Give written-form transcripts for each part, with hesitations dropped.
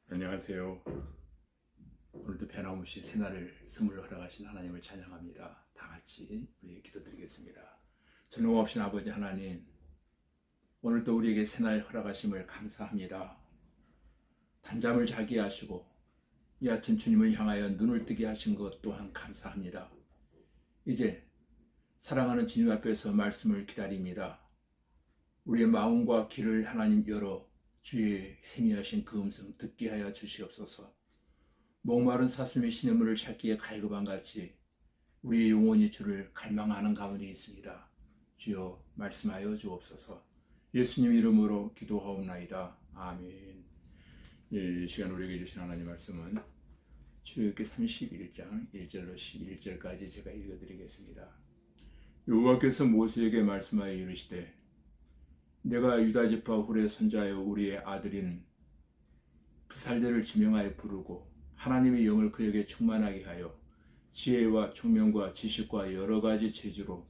안녕하세요. 오늘도 변함없이 새날을 선물로 허락하신 하나님을 찬양합니다. 다 같이 우리 기도드리겠습니다. 전능하신 아버지 하나님, 오늘도 우리에게 새날 허락하심을 감사합니다. 단잠을 자게 하시고 이 아침 주님을 향하여 눈을 뜨게 하신 것 또한 감사합니다. 이제 사랑하는 주님 앞에서 말씀을 기다립니다. 우리의 마음과 귀를 하나님 열어 주의 세미하신 그 음성 듣게 하여 주시옵소서. 목마른 사슴의 시냇물을 찾기에 갈급한 같이 우리의 영혼이 주를 갈망하는 가운데 있습니다. 주여 말씀하여 주옵소서. 예수님 이름으로 기도하옵나이다. 아멘. 이 시간 우리에게 주신 하나님 말씀은 출애굽기 31장 1절로 11절까지 제가 읽어드리겠습니다. 여호와께서 모세에게 말씀하여 이르시되 내가 유다 지파 훌의 손자여 우리의 아들인 부살레를 지명하여 부르고 하나님의 영을 그에게 충만하게 하여 지혜와 총명과 지식과 여러 가지 재주로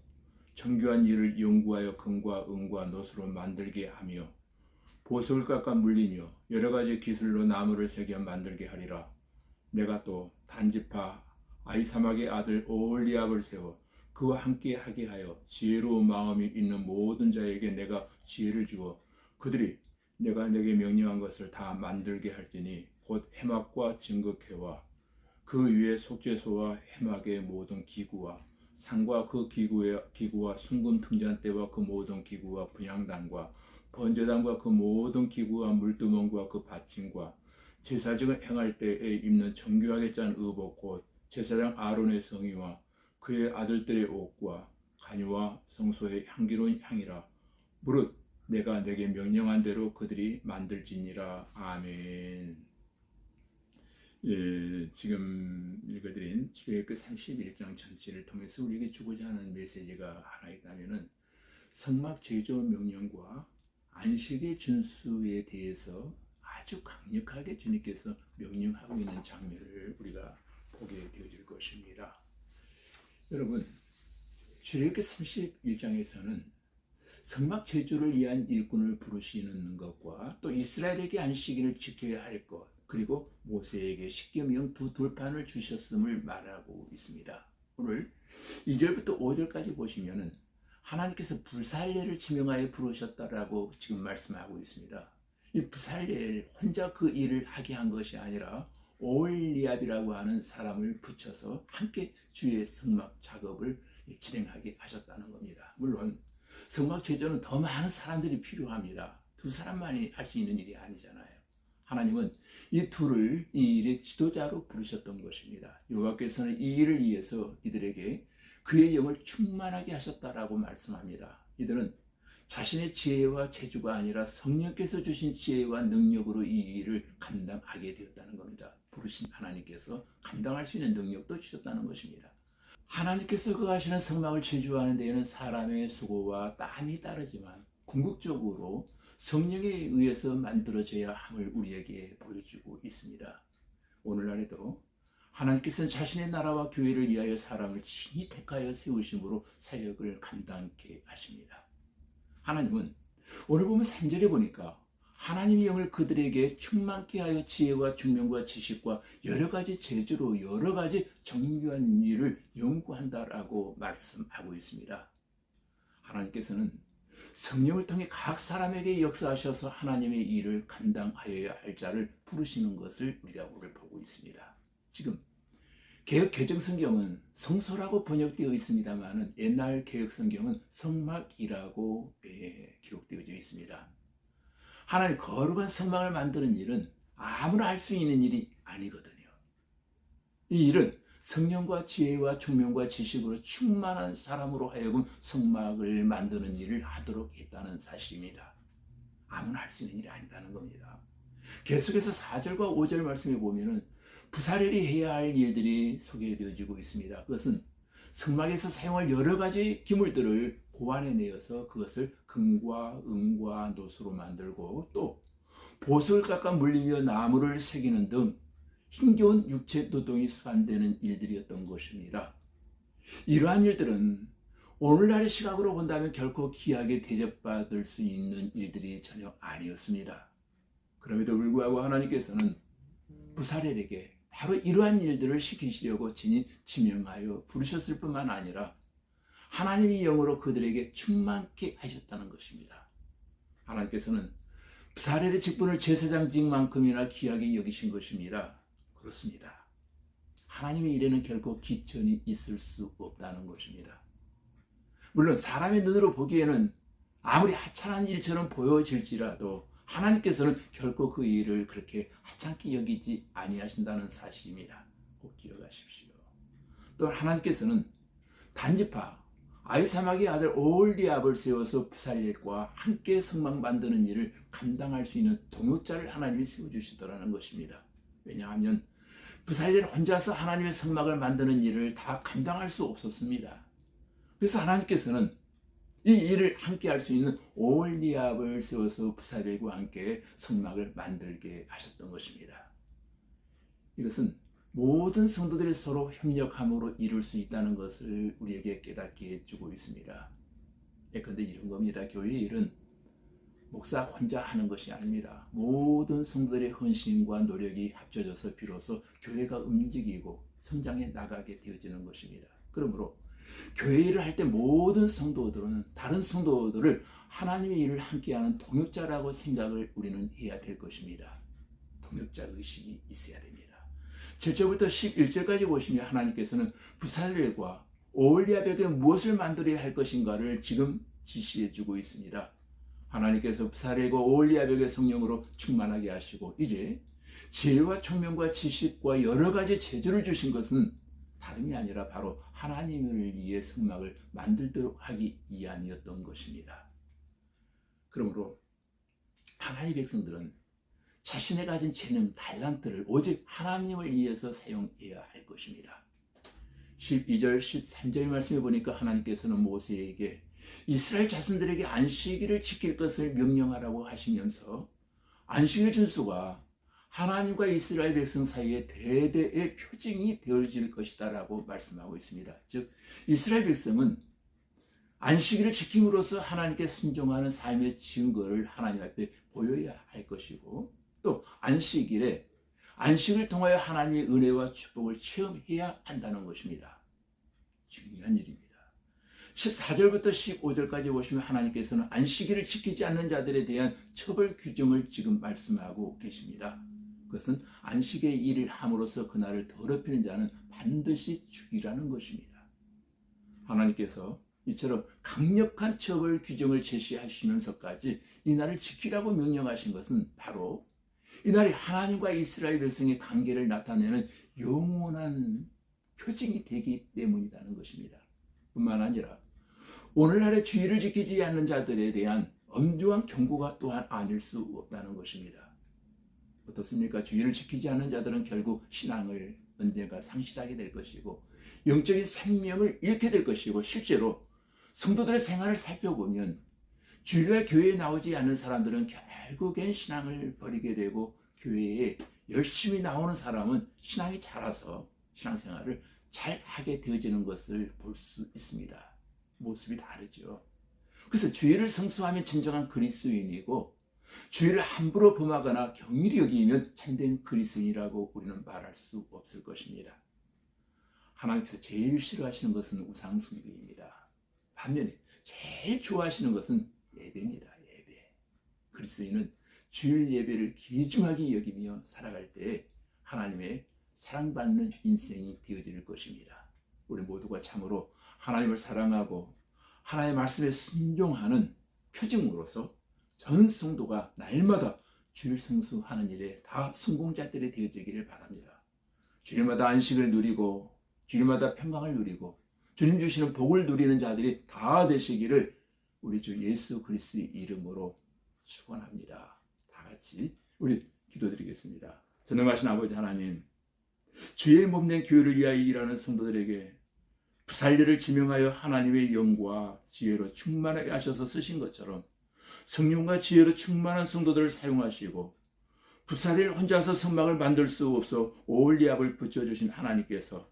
정교한 일을 연구하여 금과 은과 노수로 만들게 하며 보석을 깎아 물리며 여러 가지 기술로 나무를 새겨 만들게 하리라. 내가 또 단지파 아히사막의 아들 오홀리압을 세워 그와 함께 하게 하여 지혜로운 마음이 있는 모든 자에게 내가 지혜를 주어 그들이 내가 내게 명령한 것을 다 만들게 할지니 곧 해막과 증거캐와 그 위에 속죄소와 해막의 모든 기구와 상과 그 기구와 순금 등잔대와 그 모든 기구와 분향단과 번제단과 그 모든 기구와 물두멍과 그 받침과 제사직을 행할 때에 입는 정교하게 짠 의복 곧 제사장 아론의 성의와 그의 아들들의 옷과 간유와 성소의 향기로운 향이라. 무릇 내가 내게 명령한 대로 그들이 만들지니라. 아멘. 지금 읽어드린 출애굽기 31장 전체를 통해서 우리에게 주고자 하는 메시지가 하나 있다면은 성막 제조 명령과 안식일 준수에 대해서 아주 강력하게 주님께서 명령하고 있는 장면을 우리가 보게 되어질 것입니다. 여러분, 출애굽기 31장에서는 성막 제조를 위한 일꾼을 부르시는 것과 또 이스라엘에게 안식일을 지켜야 할 것, 그리고 모세에게 십계명 두 돌판을 주셨음을 말하고 있습니다. 오늘 2절부터 5절까지 보시면은 하나님께서 부살레를 지명하여 부르셨다라고 지금 말씀하고 있습니다. 이 부살레를 혼자 그 일을 하게 한 것이 아니라 오홀리압이라고 하는 사람을 붙여서 함께 주의 성막 작업을 진행하게 하셨다는 겁니다. 물론 성막 제조는 더 많은 사람들이 필요합니다. 두 사람만이 할 수 있는 일이 아니잖아요. 하나님은 이 둘을 이 일의 지도자로 부르셨던 것입니다. 여호와께서는 이 일을 위해서 이들에게 그의 영을 충만하게 하셨다라고 말씀합니다. 이들은 자신의 지혜와 재주가 아니라 성령께서 주신 지혜와 능력으로 이 일을 감당하게 되었다는 겁니다. 부르신 하나님께서 감당할 수 있는 능력도 주셨다는 것입니다. 하나님께서 그 하시는 성막을 제조하는 데에는 사람의 수고와 땀이 따르지만 궁극적으로 성령에 의해서 만들어져야 함을 우리에게 보여주고 있습니다. 오늘날에도 하나님께서는 자신의 나라와 교회를 위하여 사람을 친히 택하여 세우심으로 사역을 감당케 하십니다. 하나님은 오늘 보면 3절에 보니까 하나님의 영을 그들에게 충만케 하여 지혜와 총명과 지식과 여러 가지 재주로 여러 가지 정교한 일을 연구한다라고 말씀하고 있습니다. 하나님께서는 성령을 통해 각 사람에게 역사하셔서 하나님의 일을 감당하여야 할 자를 부르시는 것을 우리가 오늘 보고 있습니다. 지금 개역 개정성경은 성소라고 번역되어 있습니다만 옛날 개역성경은 성막이라고 기록되어져 있습니다. 하나님 거룩한 성막을 만드는 일은 아무나 할 수 있는 일이 아니거든요. 이 일은 성령과 지혜와 총명과 지식으로 충만한 사람으로 하여금 성막을 만드는 일을 하도록 했다는 사실입니다. 아무나 할 수 있는 일이 아니다는 겁니다. 계속해서 4절과 5절 말씀에 보면은 부살렐이 해야 할 일들이 소개되어지고 있습니다. 그것은 성막에서 사용할 여러 가지 기물들을 고안해내어서 그것을 금과 은과 노수로 만들고 또 보석을 깎아 물리며 나무를 새기는 등 힘겨운 육체 노동이 수반되는 일들이었던 것입니다. 이러한 일들은 오늘날의 시각으로 본다면 결코 귀하게 대접받을 수 있는 일들이 전혀 아니었습니다. 그럼에도 불구하고 하나님께서는 부사렐에게 바로 이러한 일들을 시키시려고 진히 지명하여 부르셨을 뿐만 아니라 하나님이 영으로 그들에게 충만케 하셨다는 것입니다. 하나님께서는 부사렐의 직분을 제사장직만큼이나 귀하게 여기신 것입니다. 그렇습니다. 하나님의 일에는 결코 기천이 있을 수 없다는 것입니다. 물론 사람의 눈으로 보기에는 아무리 하찮은 일처럼 보여질지라도 하나님께서는 결코 그 일을 그렇게 하찮게 여기지 아니하신다는 사실입니다. 꼭 기억하십시오. 또 하나님께서는 단지파 아히사막의 아들 오홀리압을 세워서 부살렐과 함께 성막 만드는 일을 감당할 수 있는 동역자를 하나님이 세워주시더라는 것입니다. 왜냐하면 부살렐 혼자서 하나님의 성막을 만드는 일을 다 감당할 수 없었습니다. 그래서 하나님께서는 이 일을 함께 할 수 있는 오홀리압을 세워서 부살렐과 함께 성막을 만들게 하셨던 것입니다. 이것은 모든 성도들이 서로 협력함으로 이룰 수 있다는 것을 우리에게 깨닫게 해주고 있습니다. 예컨대 이런 겁니다. 교회의 일은 목사 혼자 하는 것이 아닙니다. 모든 성도들의 헌신과 노력이 합쳐져서 비로소 교회가 움직이고 성장해 나가게 되어지는 것입니다. 그러므로 교회 일을 할 때 모든 성도들은 다른 성도들을 하나님의 일을 함께하는 동역자라고 생각을 우리는 해야 될 것입니다. 동역자 의식이 있어야 됩니다. 7절부터 11절까지 보시면 하나님께서는 부살렐과 오홀리압에게 무엇을 만들어야 할 것인가를 지금 지시해 주고 있습니다. 하나님께서 부살렐과 오홀리압에게 성령으로 충만하게 하시고 이제 지혜와 총명과 지식과 여러 가지 재주를 주신 것은 다름이 아니라 바로 하나님을 위해 성막을 만들도록 하기 위함이었던 것입니다. 그러므로 하나님의 백성들은 자신의 가진 재능, 달란트를 오직 하나님을 위해서 사용해야 할 것입니다. 12절, 13절 말씀에 보니까 하나님께서는 모세에게 이스라엘 자손들에게 안식일을 지킬 것을 명령하라고 하시면서 안식일 준수가 하나님과 이스라엘 백성 사이에 대대의 표징이 되어질 것이다 라고 말씀하고 있습니다. 즉 이스라엘 백성은 안식일을 지킴으로써 하나님께 순종하는 삶의 증거를 하나님 앞에 보여야 할 것이고 또 안식일에 안식을 통하여 하나님의 은혜와 축복을 체험해야 한다는 것입니다. 중요한 일입니다. 14절부터 15절까지 보시면 하나님께서는 안식일을 지키지 않는 자들에 대한 처벌 규정을 지금 말씀하고 계십니다. 그것은 안식의 일을 함으로써 그날을 더럽히는 자는 반드시 죽이라는 것입니다. 하나님께서 이처럼 강력한 처벌 규정을 제시하시면서까지 이 날을 지키라고 명령하신 것은 바로 이 날이 하나님과 이스라엘 백성의 관계를 나타내는 영원한 표징이 되기 때문이라는 것입니다. 뿐만 아니라 오늘날의 주의를 지키지 않는 자들에 대한 엄중한 경고가 또한 아닐 수 없다는 것입니다. 어떻습니까? 주의를 지키지 않는 자들은 결국 신앙을 언젠가 상실하게 될 것이고 영적인 생명을 잃게 될 것이고 실제로 성도들의 생활을 살펴보면 주일날 교회에 나오지 않는 사람들은 결국엔 신앙을 버리게 되고 교회에 열심히 나오는 사람은 신앙이 자라서 신앙생활을 잘 하게 되어지는 것을 볼 수 있습니다. 모습이 다르죠. 그래서 주일을 성수하면 진정한 그리스도인이고 주일을 함부로 범하거나 경일이 여기면 참된 그리스도인이라고 우리는 말할 수 없을 것입니다. 하나님께서 제일 싫어하시는 것은 우상 숭배입니다. 반면에 제일 좋아하시는 것은 예배입니다. 예배. 그리스도인은 주일 예배를 귀중하게 여기며 살아갈 때 하나님의 사랑받는 인생이 되어질 것입니다. 우리 모두가 참으로 하나님을 사랑하고 하나님의 말씀에 순종하는 표징으로서 전 성도가 날마다 주일 성수하는 일에 다 성공자들이 되어지기를 바랍니다. 주일마다 안식을 누리고 주일마다 평강을 누리고 주님 주시는 복을 누리는 자들이 다 되시기를 우리 주 예수 그리스도의 이름으로 축원합니다. 다 같이 우리 기도드리겠습니다. 전능하신 아버지 하나님, 주의 몸된 교회를 위하여 일하는 성도들에게 부살렐을 지명하여 하나님의 영과 지혜로 충만하게 하셔서 쓰신 것처럼 성령과 지혜로 충만한 성도들을 사용하시고 부살렐 혼자서 성막을 만들 수 없어 오홀리압을 붙여주신 하나님께서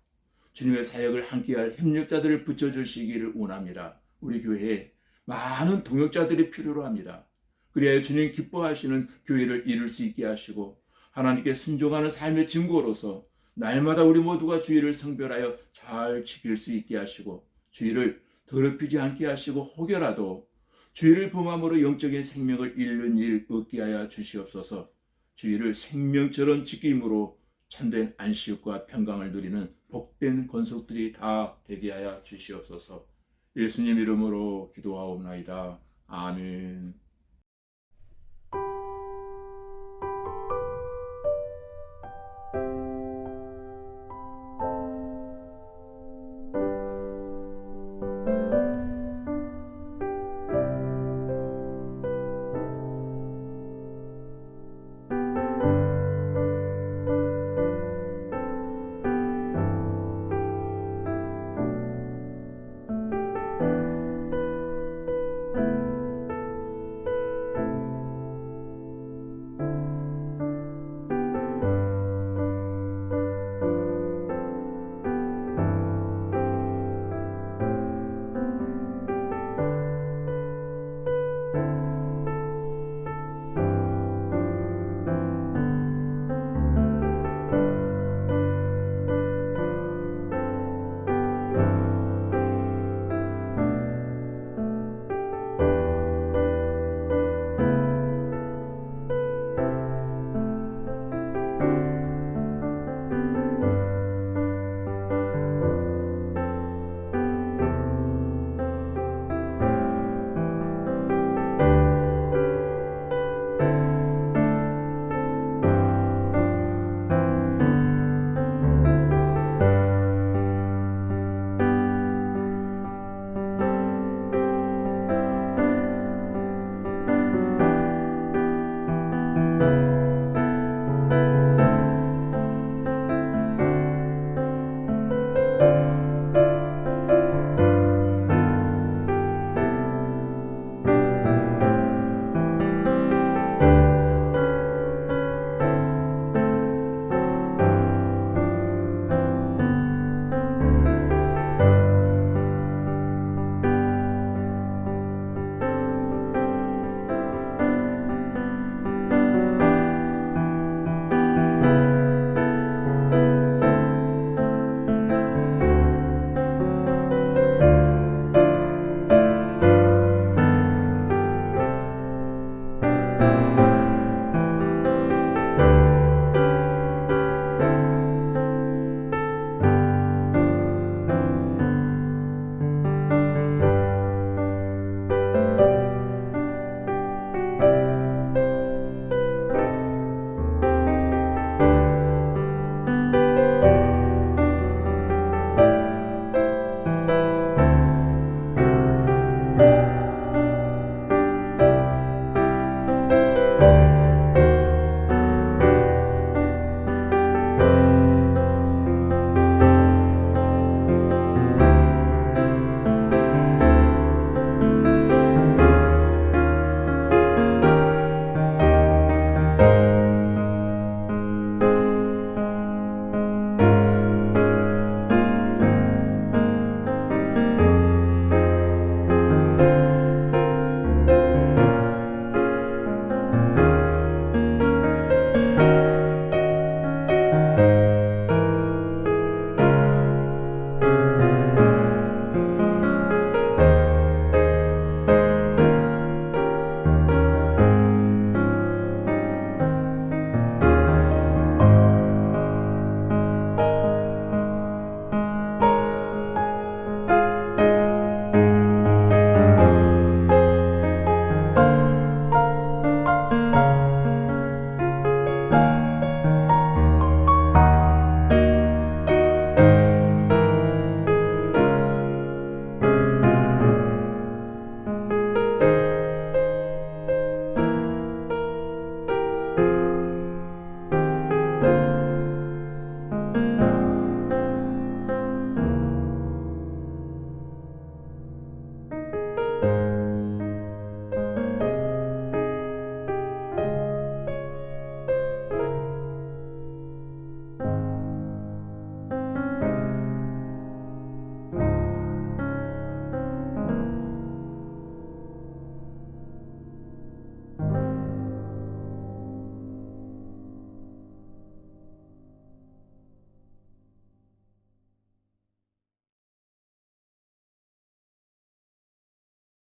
주님의 사역을 함께할 협력자들을 붙여주시기를 원합니다. 우리 교회에 많은 동역자들이 필요로 합니다. 그래야 주님 기뻐하시는 교회를 이룰 수 있게 하시고 하나님께 순종하는 삶의 증거로서 날마다 우리 모두가 주의를 성별하여 잘 지킬 수 있게 하시고, 주의를 더럽히지 않게 하시고, 혹여라도 주의를 범함으로 영적인 생명을 잃는 일 없게 하여 주시옵소서. 주의를 생명처럼 지킴으로 참된 안식과 평강을 누리는 복된 권속들이 다 되게 하여 주시옵소서. 예수님 이름으로 기도하옵나이다. 아멘.